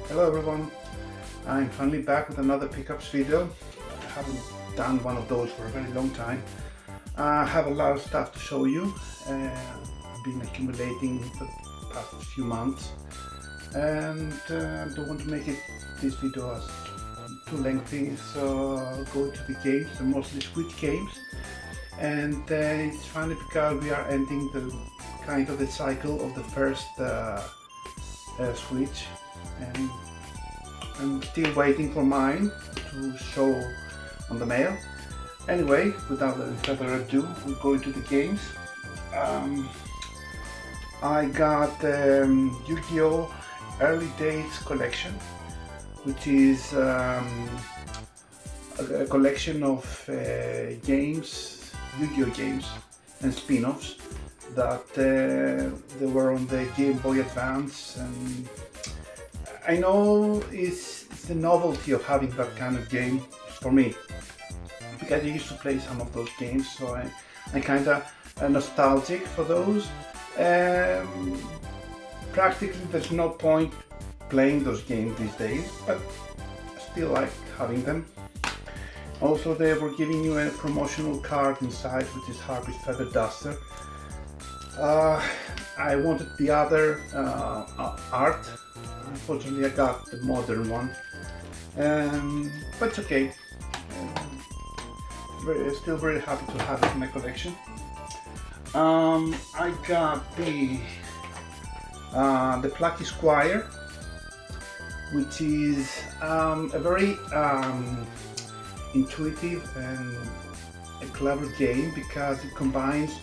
Hello everyone, I'm finally back with another pickups video. I haven't done one of those for a very long time. I have a lot of stuff to show you. I've been accumulating for the past few months and don't want to make this video as too lengthy, so I'll go to the games, the mostly Switch games. And it's finally because we are ending the kind of the cycle of the first Switch, and I'm still waiting for mine to show on the mail. Anyway, without any further ado, we'll go into the games. I got YuGiOh Early Days Collection, which is a collection of games, YuGiOh games and spin-offs that they were on the Game Boy Advance, and I know it's the novelty of having that kind of game for me, because I used to play some of those games, so I kind of nostalgic for those. Practically there's no point playing those games these days, but I still like having them. Also, they were giving you a promotional card inside, which is Harvey's Feather Duster. I wanted the other art. Unfortunately, I got the modern one, but it's okay. Still very happy to have it in my collection. I got the Plucky Squire, which is a very intuitive and a clever game because it combines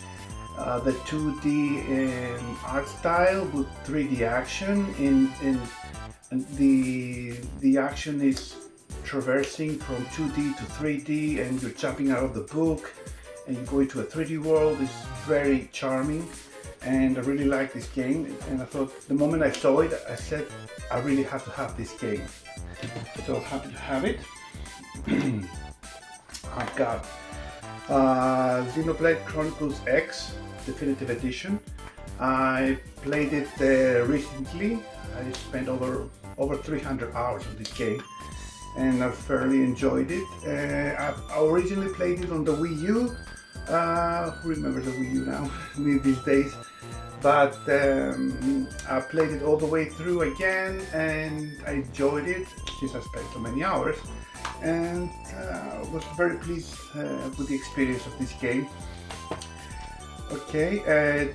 the 2D art style with 3D action. And the action is traversing from 2D to 3D, and you're jumping out of the book and you go into a 3D world. It's very charming, and I really like this game. And I thought, the moment I saw it, I said I really have to have this game. So happy to have it. I've got Xenolade Chronicles X Definitive Edition. I played it recently. I spent over 300 hours on this game, and I thoroughly enjoyed it. I originally played it on the Wii U. Who remembers the Wii U now these days? But I played it all the way through again, and I enjoyed it since I spent so many hours, and was very pleased with the experience of this game. Okay,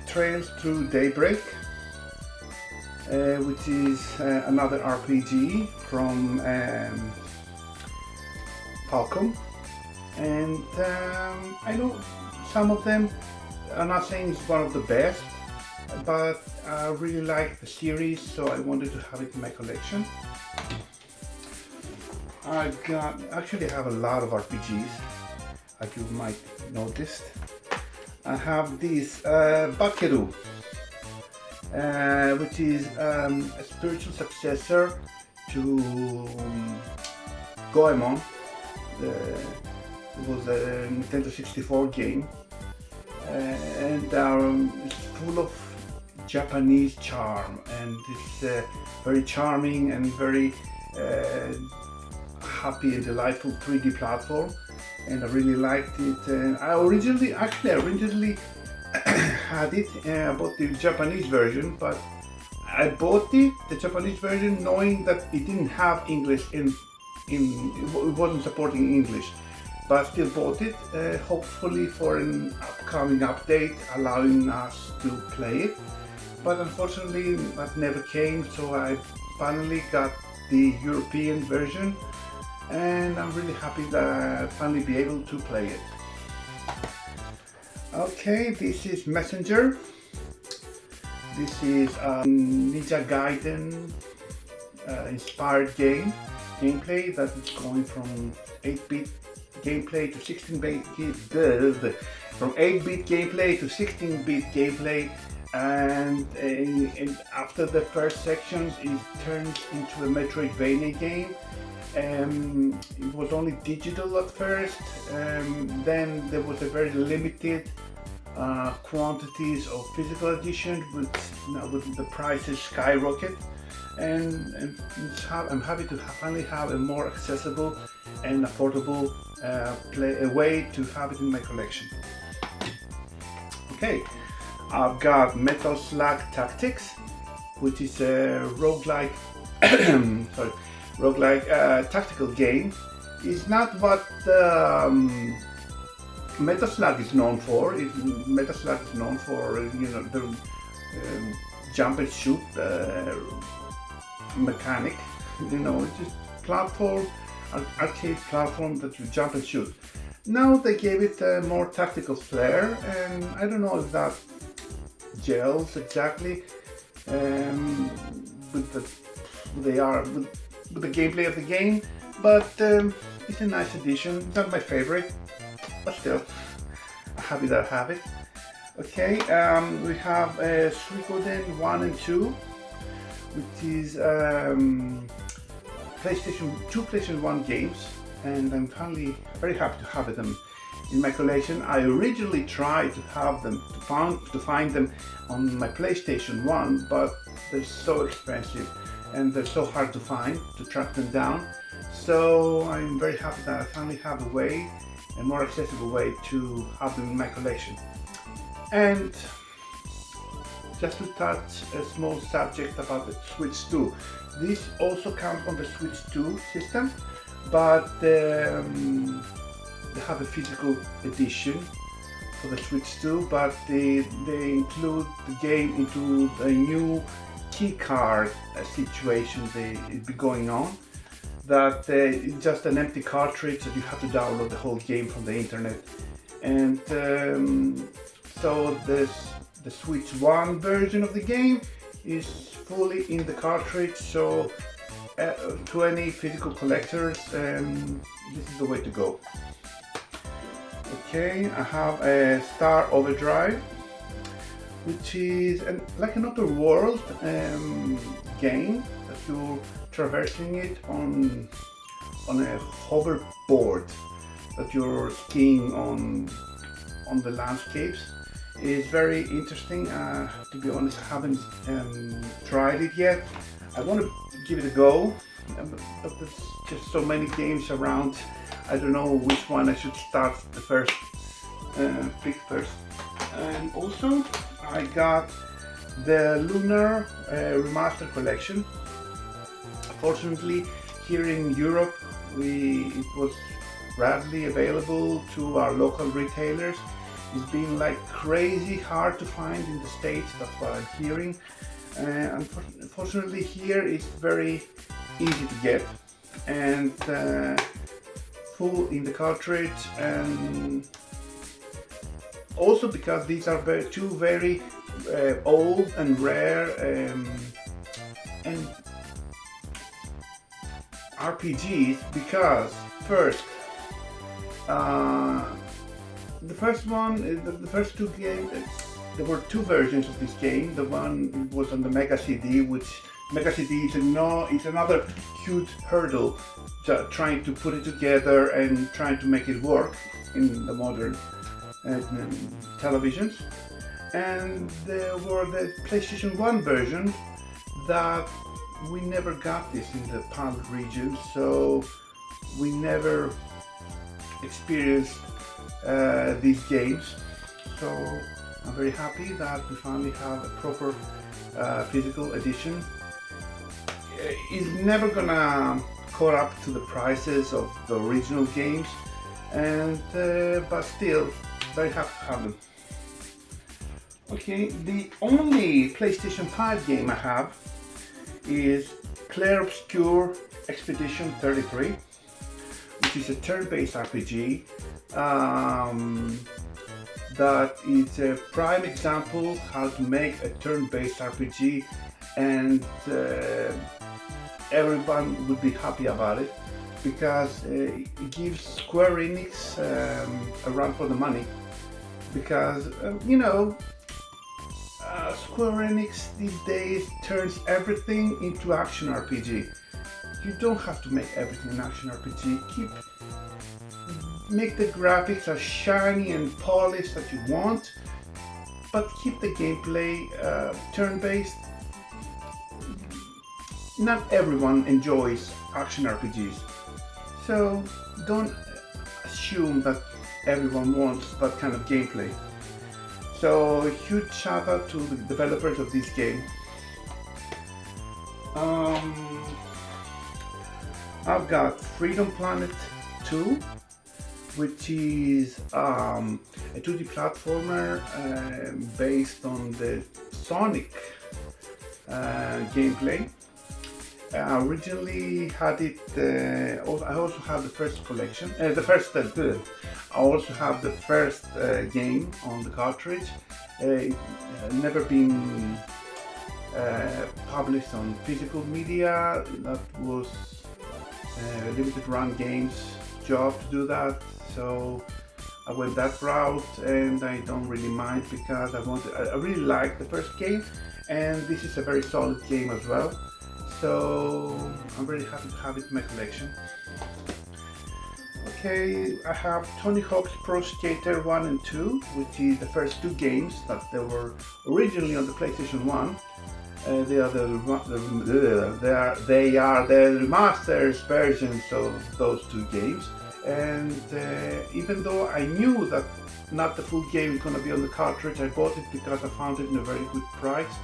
Trails Through Daybreak, which is another RPG from Vulcan, and I know some of them, I'm not saying it's one of the best, but I really like the series, so I wanted to have it in my collection. I have a lot of RPGs, as you might notice. I have this Buckaroo, which is a spiritual successor to Goemon. It was a Nintendo 64 game, and it's full of Japanese charm, and it's very charming and very happy and delightful 3D platform, and I really liked it. I originally had it. I bought the Japanese version, but I bought the Japanese version knowing that it didn't have English it wasn't supporting English, but I still bought it, hopefully for an upcoming update allowing us to play it. But unfortunately that never came, so I finally got the European version, and I'm really happy that I'll finally be able to play it. Okay, this is Messenger. This is a Ninja Gaiden inspired gameplay that is going from 8-bit gameplay to 16-bit from 8-bit gameplay to 16-bit gameplay, and after the first sections it turns into a Metroidvania game. It was only digital at first, then there was a very limited quantities of physical edition, with the prices skyrocket. and I'm happy to finally have a more accessible and affordable way to have it in my collection. Okay, I've got Metal Slug Tactics, which is a roguelike tactical game. It's not what Metal Slug is known for. Metal Slug is known for, you know, the jump and shoot mechanic. You know, it's just platform, arcade platform that you jump and shoot. Now they gave it a more tactical flair, and I don't know if that gels exactly with the gameplay of the game, but it's a nice addition. It's not my favorite, but still, I'm happy that I have it. Okay, we have Suicune 1 and 2, which is PlayStation 1 games, and I'm finally very happy to have them in my collection. I originally tried to have them, to find them on my PlayStation 1, but they're so expensive and they're so hard to find, to track them down. So I'm very happy that I finally have a more accessible way to have them in my collection. And just to touch a small subject about the Switch 2. This also comes on the Switch 2 system, but they have a physical edition for the Switch 2, but they include the game into a new key card situation it'd be going on. That it's just an empty cartridge that you have to download the whole game from the internet. And so the Switch 1 version of the game is fully in the cartridge, so to any physical collectors, this is the way to go. Okay, I have a Star Overdrive, which is like an open world game that you're traversing it on a hoverboard, that you're skiing on the landscapes. It's very interesting. To be honest, I haven't tried it yet. I want to give it a go, but there's just so many games around. I don't know which one I should start the first, pick first. And also, I got the Lunar Remaster Collection. Fortunately, here in Europe, it was rarely available to our local retailers. It's been like crazy hard to find in the States, that's what I'm hearing. Unfortunately, here it's very easy to get and full in the cartridge, and also because these are two very old and rare and RPGs, because first the first two games, there were two versions of this game. The one was on the Mega CD, which Mega CD is another huge hurdle, trying to put it together and trying to make it work in the modern televisions. And there were the PlayStation 1 version that we never got this in the PAL region, so we never experienced these games. So I'm very happy that we finally have a proper physical edition. It's never gonna caught up to the prices of the original games, and but still very happy to have them. Okay, the only PlayStation 5 game I have is Clair Obscur Expedition 33, which is a turn-based RPG that is a prime example how to make a turn-based RPG, and everyone would be happy about it, because it gives Square Enix a run for the money, because you know, Square Enix these days turns everything into action RPG. You don't have to make everything an action RPG. Make the graphics as shiny and polished that you want, but keep the gameplay turn-based. not everyone enjoys action RPGs, so don't assume that everyone wants that kind of gameplay. So huge shout out to the developers of this game. I've got Freedom Planet 2, which is a 2D platformer based on the Sonic gameplay. I originally had it. I also have the first collection. I also have the first game on the cartridge. It never been published on physical media. That was Limited Run Games' job to do that. So I went that route, and I don't really mind because I really like the first game, and this is a very solid game as well. So I'm very happy to have it in my collection. Okay, I have Tony Hawk's Pro Skater 1 and 2, which is the first two games that they were originally on the PlayStation 1. They are the remasters versions of those two games. And even though I knew that not the full game is going to be on the cartridge, I bought it because I found it in a very good price.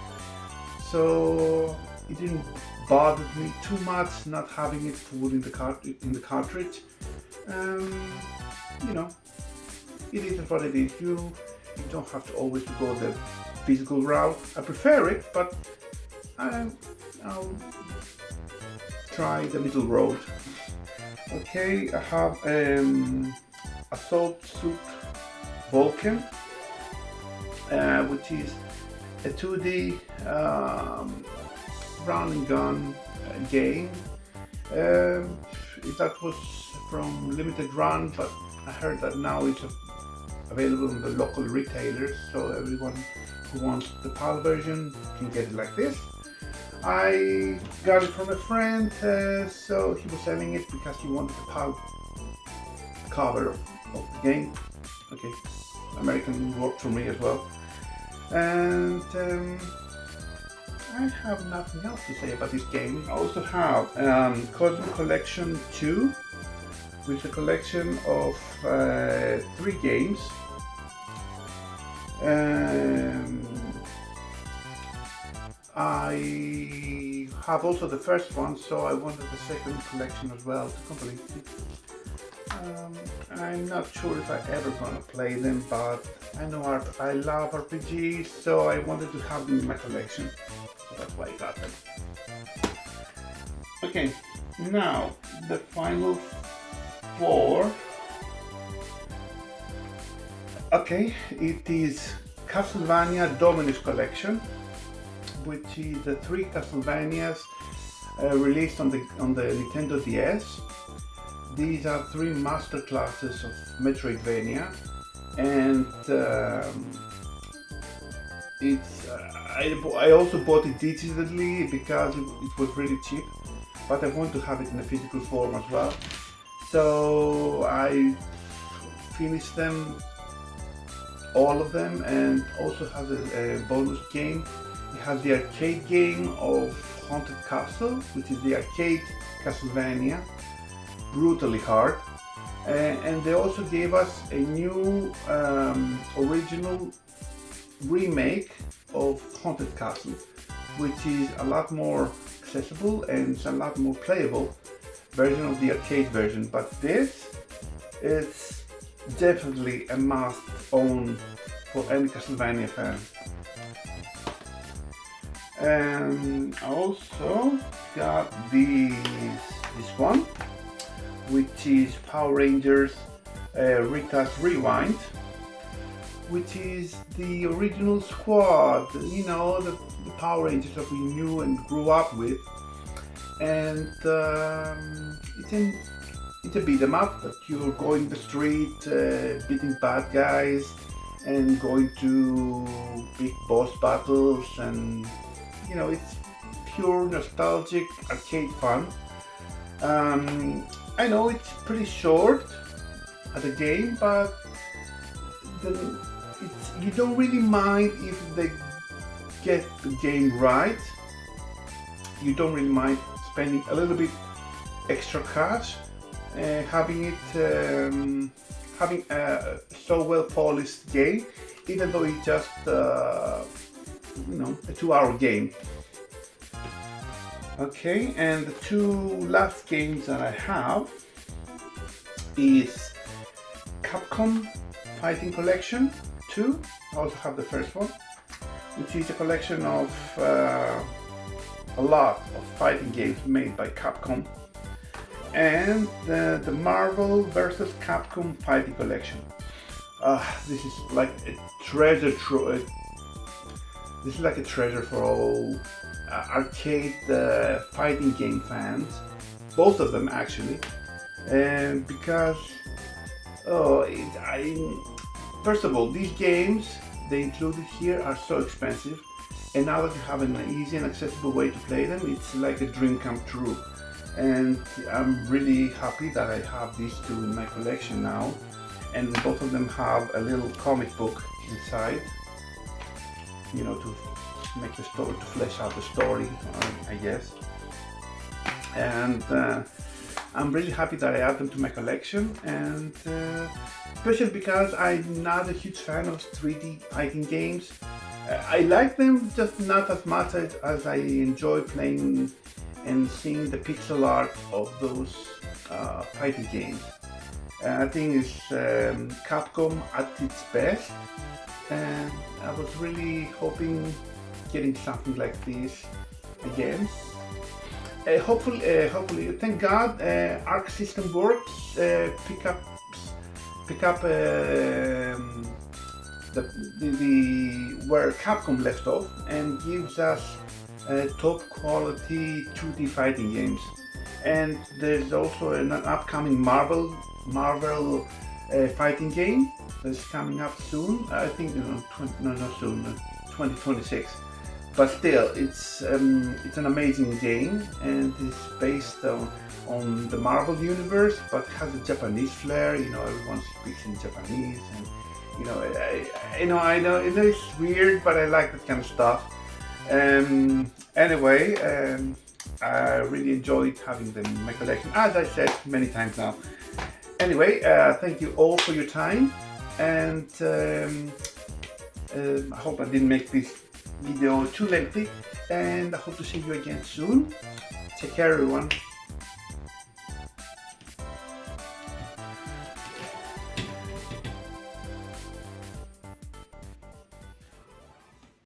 So it didn't bother me too much not having it full in the cartridge. You know, it is what it is. You don't have to always go the physical route. I prefer it, but I'll try the middle road. Okay, I have Assault Suit Vulcan, which is a 2D run and gun game. That was from Limited Run, but I heard that now it's available in the local retailers, so everyone who wants the PAL version can get it like this. I got it from a friend, so he was selling it because he wanted the PAL cover of the game. Okay, American worked for me as well. And I have nothing else to say about this game. I also have Castlevania Collection 2, which is a collection of 3 games. I have also the first one, so I wanted the second collection as well to complete it. I'm not sure if I'm ever gonna play them, but I know I love RPGs, so I wanted to have them in my collection. So that's why I got them. Okay, now the final 4. Okay, it is Castlevania Dominus Collection, which is the 3 Castlevanias released on the Nintendo DS. These are 3 master classes of Metroidvania, and I also bought it digitally because it was really cheap, but I want to have it in a physical form as well. So I finished them, all of them, and also has a bonus game. It has the arcade game of Haunted Castle, which is the arcade Castlevania, brutally hard. And they also gave us a new original remake of Haunted Castle, which is a lot more accessible and it's a lot more playable version of the arcade version. But this is definitely a must own for any Castlevania fan. And I also got this one, which is Power Rangers Retas Rewind, which is the original squad, you know, the Power Rangers that we knew and grew up with. And it's a beat 'em up that you're going the street, beating bad guys and going to big boss battles, and you know, it's pure nostalgic arcade fun. I know it's pretty short as a game, but you don't really mind if they get the game right. you don't really mind spending a little bit extra cash, having it having a so well polished game, even though it's just you know, a 2-hour game. Okay, and the two last games that I have is Capcom Fighting Collection 2. I also have the first one, which is a collection of a lot of fighting games made by Capcom, and the Marvel vs. Capcom Fighting Collection. This is like a treasure trove. This is like a treasure for all arcade fighting game fans, both of them actually, because first of all, these games they included here are so expensive, and now that you have an easy and accessible way to play them, it's like a dream come true. And I'm really happy that I have these two in my collection now, and both of them have a little comic book inside, you know, to make the story, to flesh out the story, I guess. And I'm really happy that I add them to my collection, and especially because I'm not a huge fan of 3D fighting games. I like them, just not as much as I enjoy playing and seeing the pixel art of those fighting games. I think it's Capcom at its best, and I was really hoping getting something like this again. Hopefully, thank God, Arc System Works pick up where Capcom left off and gives us top quality 2D fighting games. And there's also an upcoming Marvel fighting game that's coming up soon. I think 2026. But still, it's an amazing game, and it's based on the Marvel universe, but has a Japanese flair. You know, everyone speaks in Japanese, and you know, I know it's weird, but I like that kind of stuff. Anyway, I really enjoyed having them in my collection, as I said many times now. Anyway, thank you all for your time, and I hope I didn't make this video too lengthy, and I hope to see you again soon. Take care, everyone.